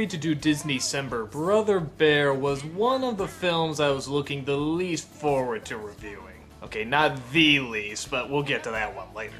agreed to do Disneycember, Brother Bear was one of the films I was looking the least forward to reviewing. Okay, not the least, but we'll get to that one later.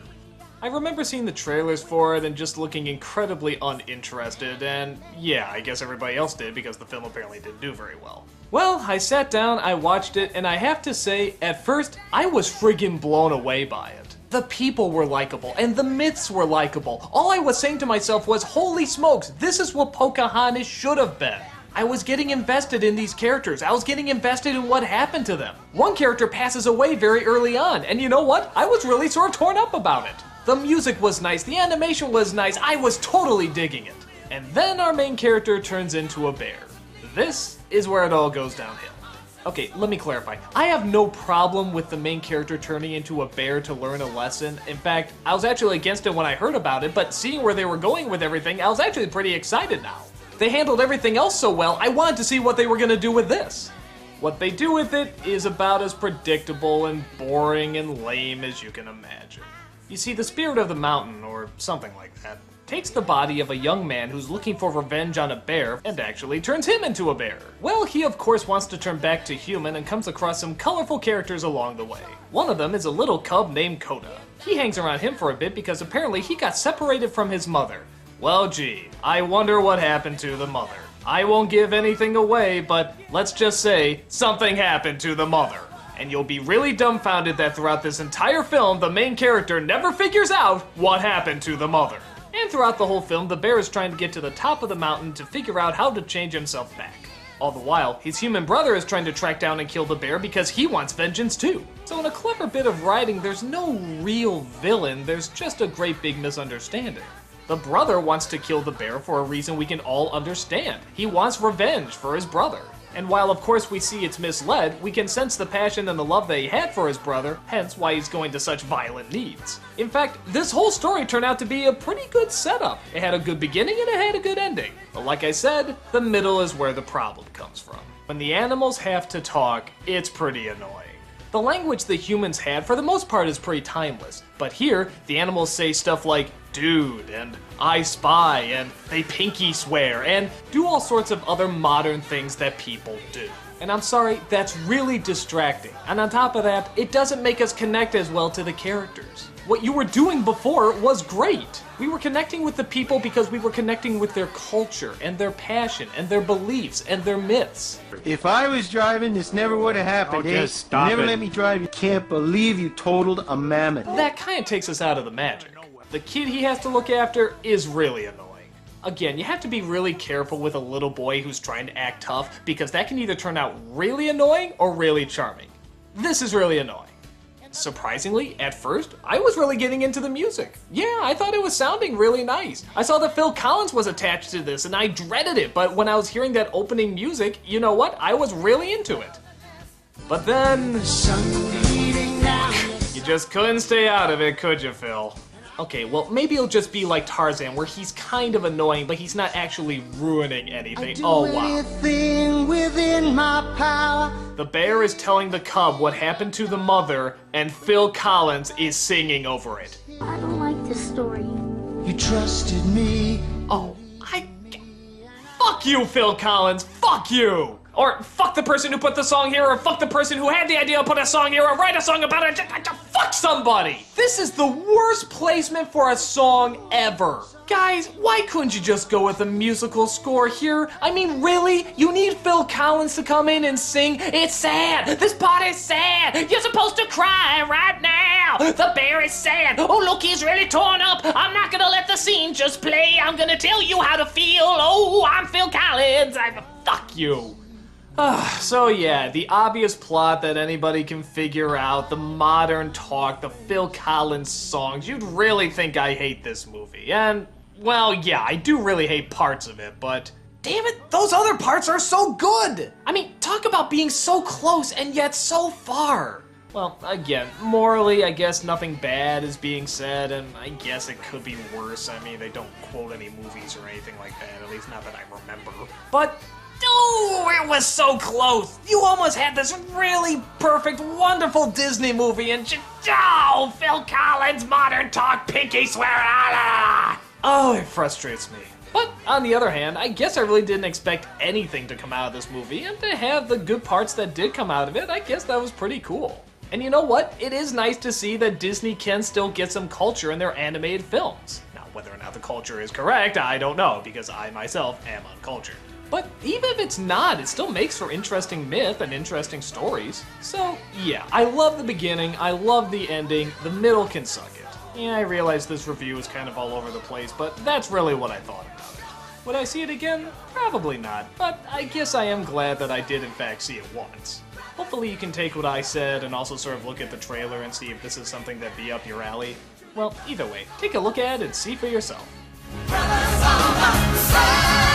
I remember seeing the trailers for it and just looking incredibly uninterested, and yeah, I guess everybody else did because the film apparently didn't do very well. Well, I sat down, I watched it, and I have to say, at first, I was friggin' blown away by it. The people were likable, and the myths were likable. All I was saying to myself was, holy smokes, this is what Pocahontas should have been. I was getting invested in these characters. I was getting invested in what happened to them. One character passes away very early on, and you know what? I was really sort of torn up about it. The music was nice, the animation was nice, I was totally digging it. And then our main character turns into a bear. This is where it all goes downhill. Okay, let me clarify. I have no problem with the main character turning into a bear to learn a lesson. In fact, I was actually against it when I heard about it, but seeing where they were going with everything, I was actually pretty excited now. They handled everything else so well, I wanted to see what they were gonna do with this. What they do with it is about as predictable and boring and lame as you can imagine. You see, the spirit of the mountain, or something like that, takes the body of a young man who's looking for revenge on a bear and actually turns him into a bear. Well, he of course wants to turn back to human and comes across some colorful characters along the way. One of them is a little cub named Coda. He hangs around him for a bit because apparently he got separated from his mother. Well, gee, I wonder what happened to the mother. I won't give anything away, but let's just say something happened to the mother. And you'll be really dumbfounded that throughout this entire film, the main character never figures out what happened to the mother. And throughout the whole film, the bear is trying to get to the top of the mountain to figure out how to change himself back. All the while, his human brother is trying to track down and kill the bear because he wants vengeance too. So in a clever bit of writing, there's no real villain, there's just a great big misunderstanding. The brother wants to kill the bear for a reason we can all understand. He wants revenge for his brother. And while of course we see it's misled, we can sense the passion and the love that he had for his brother, hence why he's going to such violent needs. In fact, this whole story turned out to be a pretty good setup. It had a good beginning and it had a good ending. But like I said, the middle is where the problem comes from. When the animals have to talk, it's pretty annoying. The language the humans had for the most part is pretty timeless, but here, the animals say stuff like, dude, and I spy, and they pinky swear, and do all sorts of other modern things that people do. And I'm sorry, that's really distracting. And on top of that, it doesn't make us connect as well to the characters. What you were doing before was great. We were connecting with the people because we were connecting with their culture, and their passion, and their beliefs, and their myths. If I was driving, this never would have happened. Oh, just stop you never it. let me drive. You can't believe you totaled a mammoth. That kind of takes us out of the magic. The kid he has to look after is really annoying. Again, you have to be really careful with a little boy who's trying to act tough because that can either turn out really annoying or really charming. This is really annoying. Surprisingly, at first, I was really getting into the music. Yeah, I thought it was sounding really nice. I saw that Phil Collins was attached to this and I dreaded it, but when I was hearing that opening music, you know what? I was really into it. But then... you just couldn't stay out of it, could you, Phil? Okay, well, maybe it'll just be like Tarzan, where he's kind of annoying, but he's not actually ruining anything. Oh, wow. Anything within my power. The bear is telling the cub what happened to the mother, and Phil Collins is singing over it. I don't like this story. You trusted me. Oh, fuck you, Phil Collins, fuck you! Or fuck the person who put the song here, or fuck the person who had the idea to put a song here, or write a song about it, just fuck somebody! This is the worst placement for a song ever. Guys, why couldn't you just go with a musical score here? I mean, really? You need Phil Collins to come in and sing? It's sad! This part is sad! You're supposed to cry right now! The bear is sad! Oh look, he's really torn up! I'm not gonna let the scene just play! I'm gonna tell you how to feel! Oh, I'm Phil Collins! Fuck you! So yeah, the obvious plot that anybody can figure out, the modern talk, the Phil Collins songs, you'd really think I hate this movie. And, well, yeah, I do really hate parts of it, but damn it, those other parts are so good! I mean, talk about being so close and yet so far. Well, again, morally, I guess nothing bad is being said, and I guess it could be worse. I mean, they don't quote any movies or anything like that, at least not that I remember. But oh, it was so close! You almost had this really perfect, wonderful Disney movie and Phil Collins, modern talk, pinky swear, Oh, it frustrates me. But on the other hand, I guess I really didn't expect anything to come out of this movie, and to have the good parts that did come out of it, I guess that was pretty cool. And you know what? It is nice to see that Disney can still get some culture in their animated films. Now, whether or not the culture is correct, I don't know, because I myself am uncultured. But even if it's not, it still makes for interesting myth and interesting stories. So yeah, I love the beginning, I love the ending, the middle can suck it. Yeah, I realize this review is kind of all over the place, but that's really what I thought about it. Would I see it again? Probably not, but I guess I am glad that I did in fact see it once. Hopefully you can take what I said and also sort of look at the trailer and see if this is something that'd be up your alley. Well, either way, take a look at it and see for yourself. Brothers on the side.